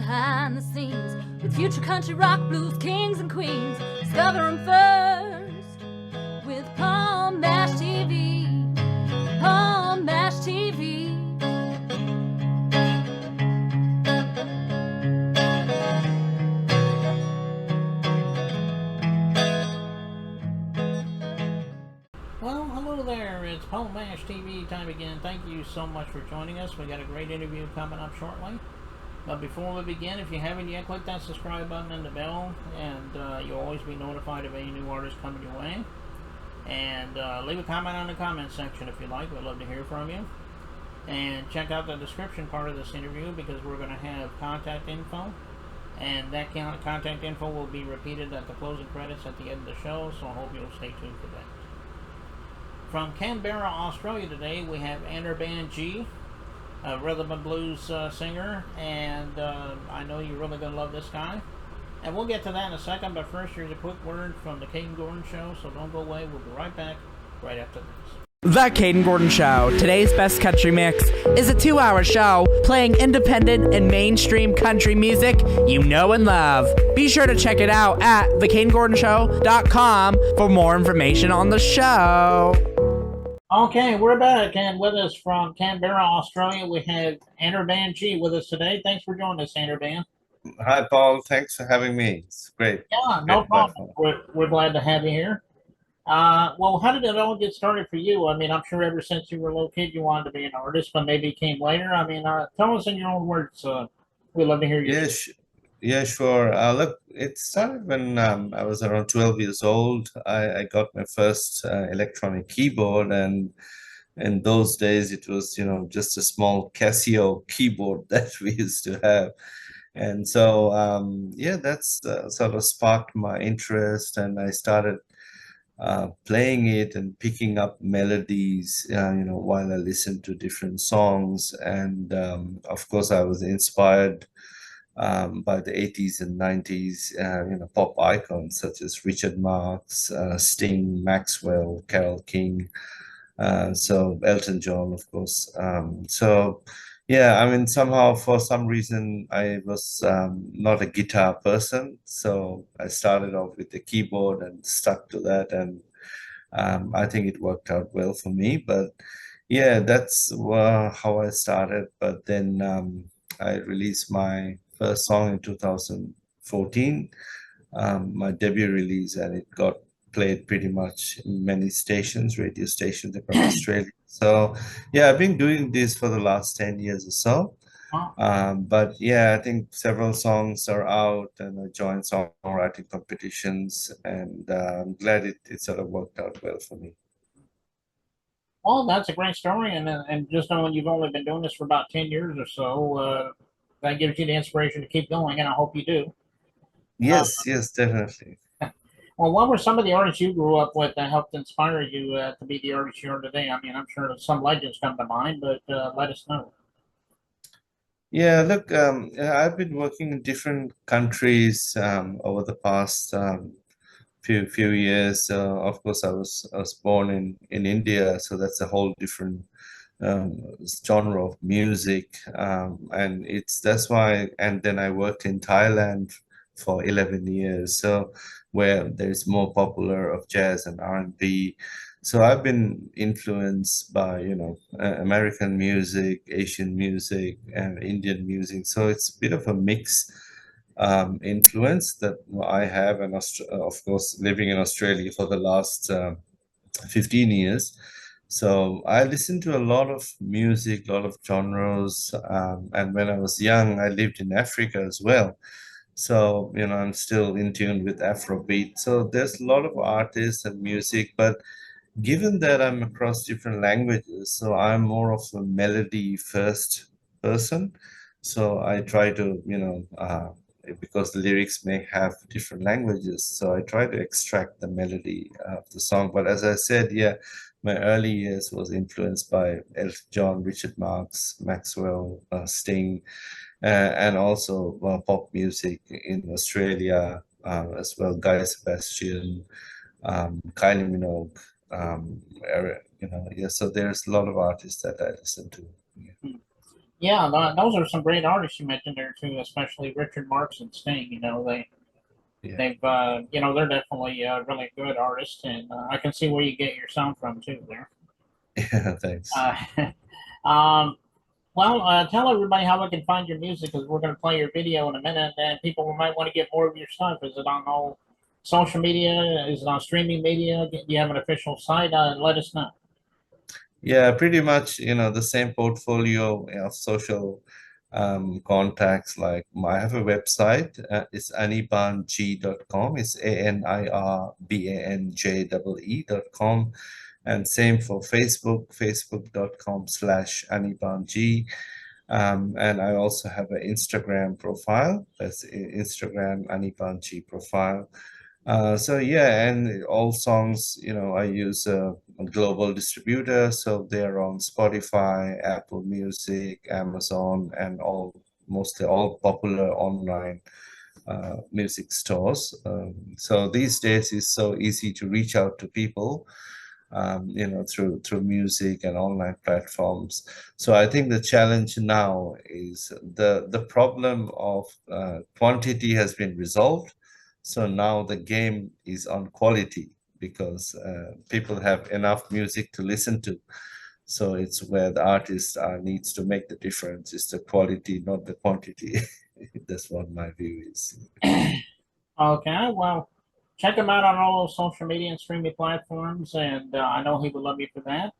behind the scenes with future country rock blues kings and queens. Discover them first with Palm Bash TV. Palm Bash TV. Well, hello there. It's Palm Bash TV time again. Thank you so much for joining us. We got a great interview coming up shortly. But before we begin, if you haven't yet, click that subscribe button and the bell, and you'll always be notified of any new artists coming your way. And leave a comment on the comment section if you like. We'd love to hear from you. And check out the description part of this interview because we're going to have contact info. And that contact info will be repeated at the closing credits at the end of the show, so I hope you'll stay tuned for that. From Canberra, Australia today, we have Anirban G, a rhythm and blues singer, and I know you're really going to love this guy. And we'll get to that in a second, but first here's a quick word from the Caden Gordon Show, so don't go away. We'll be right back right after this. The Caden Gordon Show, today's best country mix, is a 2-hour show playing independent and mainstream country music you know and love. Be sure to check it out at thecadengordonshow.com for more information on the show. Okay, we're back, and with us from Canberra, Australia, we have Anirban G with us today. Thanks for joining us, Anirban. Hi, Paul. Thanks for having me. It's great. Yeah, no problem. We're glad to have you here. Well, how did it all get started for you? I mean, I'm sure ever since you were a little kid, you wanted to be an artist, but maybe it came later. I mean, tell us in your own words. We'd love to hear you. Yeah, sure. Look, it started when I was around 12 years old. I got my first electronic keyboard, and in those days, it was, just a small Casio keyboard that we used to have. And so, that's sort of sparked my interest, and I started playing it and picking up melodies, while I listened to different songs. And of course, I was inspired by the 80s and 90s, pop icons such as Richard Marx, Sting, Maxwell, Carole King, so Elton John, of course. Yeah, I mean, somehow for some reason I was not a guitar person, so I started off with the keyboard and stuck to that, and I think it worked out well for me. But yeah, that's how I started. But then I released my first song in 2014, my debut release, and it got played pretty much in many stations, radio stations across Australia. So yeah, I've been doing this for the last 10 years or so. But yeah, I think several songs are out, and I joined songwriting competitions, and I'm glad it sort of worked out well for me. Well, that's a great story, and just knowing you've only been doing this for about 10 years or so, that gives you the inspiration to keep going, and I hope you do. Yes, definitely. Well, what were some of the artists you grew up with that helped inspire you to be the artist you are today? I mean, I'm sure some legends come to mind, but let us know. Yeah, look, I've been working in different countries over the past few years. Of course, I was born in India, so that's a whole different genre of music, and that's why. And then I worked in Thailand for 11 years, so where there's more popular of jazz and R&B. So I've been influenced by, American music, Asian music, and Indian music. So it's a bit of a mix influence that I have, and of course, living in Australia for the last 15 years. So I listen to a lot of music, a lot of genres. And when I was young, I lived in Africa as well. So, I'm still in tune with Afrobeat. So there's a lot of artists and music, but given that I'm across different languages, so I'm more of a melody first person. So I try to, because the lyrics may have different languages, so I try to extract the melody of the song. But as I said, yeah, my early years was influenced by Elton John, Richard Marx, Maxwell, Sting, and also pop music in Australia as well, Guy Sebastian, Kylie Minogue. Yeah, so there's a lot of artists that I listen to. Yeah. Yeah, those are some great artists you mentioned there too, especially Richard Marx and Sting. Yeah. They're definitely really good artists, and I can see where you get your sound from too there. Yeah, thanks. Uh, um, tell everybody how we can find your music because we're going to play your video in a minute, and people might want to get more of your stuff. Is it on all social media? Is it on streaming media? Do you have an official site? Let us know. Yeah, pretty much, the same portfolio of social contacts. Like I have a website, it's anirbanj.com. It's ANIRBANJEE.com. And same for Facebook, facebook.com/anirbanj. And I also have an Instagram profile. That's Instagram Anirbanj profile. So yeah, and all songs, I use a global distributor, so they're on Spotify, Apple Music, Amazon, and mostly all popular online music stores. So these days it's so easy to reach out to people, through music and online platforms. So I think the challenge now is the problem of quantity has been resolved. So now the game is on quality because people have enough music to listen to. So it's where the artist needs to make the difference. It's the quality, not the quantity. That's what my view is. Okay, well, check him out on all those social media and streaming platforms, and I know he would love you for that.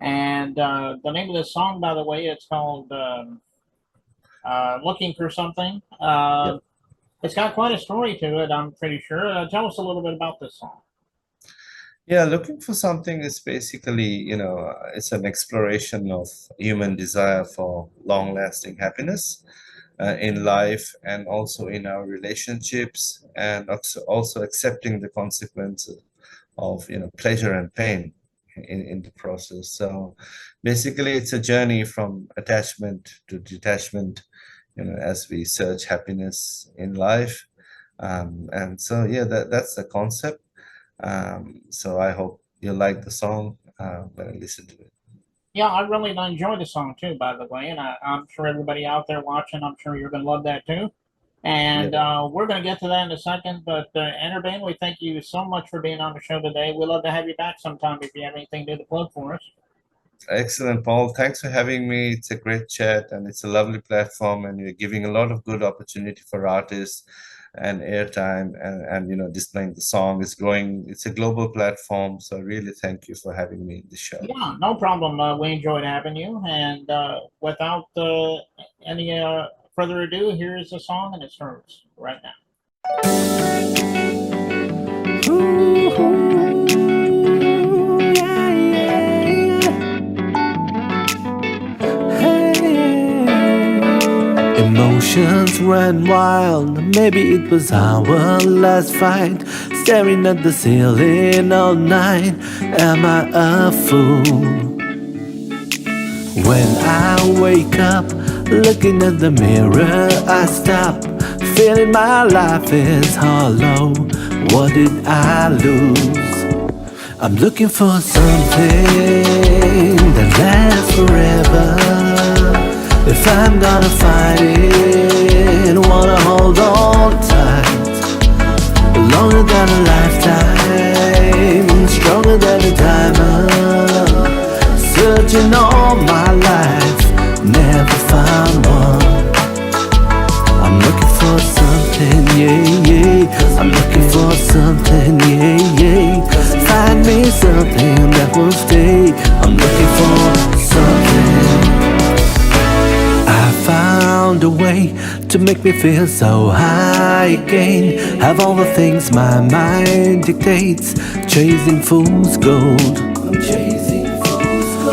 And the name of the song, by the way, it's called "Looking for Something." Yep. It's got quite a story to it, I'm pretty sure. Tell us a little bit about this song. Yeah, looking for something is basically, it's an exploration of human desire for long-lasting happiness in life and also in our relationships, and also accepting the consequences of, pleasure and pain in the process. So basically, it's a journey from attachment to detachment, as we search happiness in life. And so, yeah, that's the concept. So I hope you like the song when I listen to it. Yeah, I really enjoy the song too, by the way, and I'm sure everybody out there watching, I'm sure you're going to love that too. And Yeah, we're going to get to that in a second. But Anirban, we thank you so much for being on the show today. We'd love to have you back sometime if you have anything new to plug for us. excellent, Paul. Thanks for having me. It's a great chat and it's a lovely platform, and you're giving a lot of good opportunity for artists and airtime, and displaying the song is growing. It's a global platform, so really thank you for having me in the show. Yeah, no problem. We enjoyed having you. And without any further ado, here is the song, and it starts right now. Emotions ran wild, maybe it was our last fight. Staring at the ceiling all night, am I a fool? When I wake up, looking at the mirror, I stop, feeling my life is hollow. What did I lose? I'm looking for something that lasts forever. If I'm gonna fight it, wanna hold on tight. Longer than a lifetime, stronger than a diamond. Searching all my life, never found one. I'm looking for something, yeah, yeah. I'm looking for something, yeah, yeah. Find me something that will stay. I'm looking for something. I found a way to make me feel so high again. Have all the things my mind dictates. Chasing fool's gold.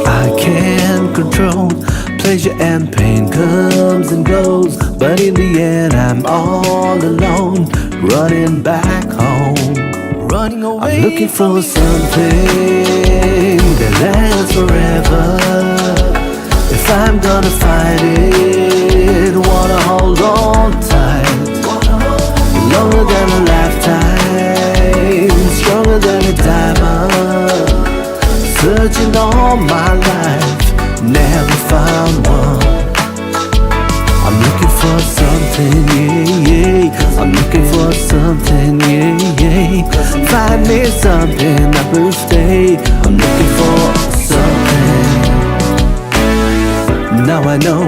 I can't control pleasure and pain comes and goes, but in the end I'm all alone, running back home, running away. I'm looking for something that lasts forever. If I'm gonna fight it, wanna hold on tight. Longer than a lifetime, stronger than a diamond. Searching all my life, never found one. find me something that will stay. I'm looking for something. Now I know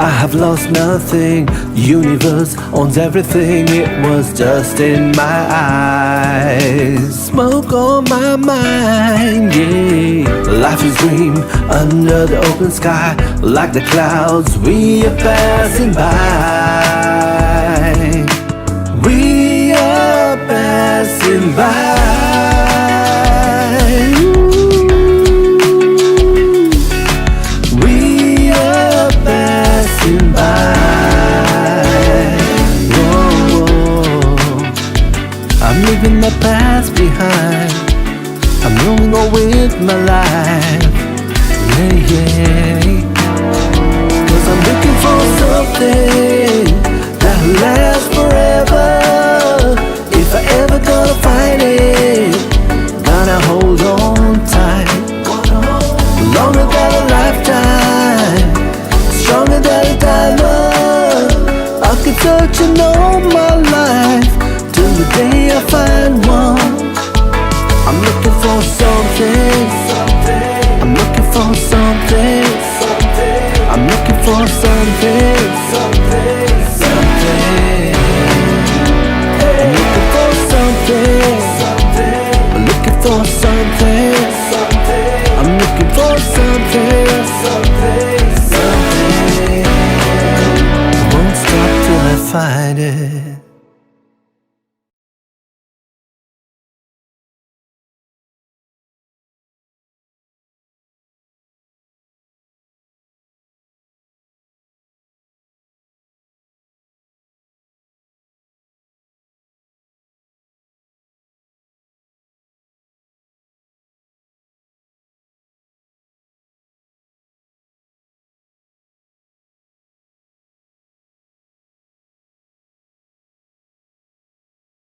I have lost nothing. Universe owns everything. It was just in my eyes. Smoke on my mind, yeah. Life is green under the open sky. Like the clouds we are passing by. We are passing by. I'm leaving my past behind. I'm moving on with my life. Yeah, yeah. 'Cause I'm looking for something that lasts forever. If I ever gonna find it, gonna hold on tight. Longer than a lifetime, stronger than a diamond. I keep searching all my life till the day I find one. I'm looking for something. I'm looking for something. I'm looking for something. I'm looking for something. I'm looking for something. I'm looking for something. I won't stop till I find it.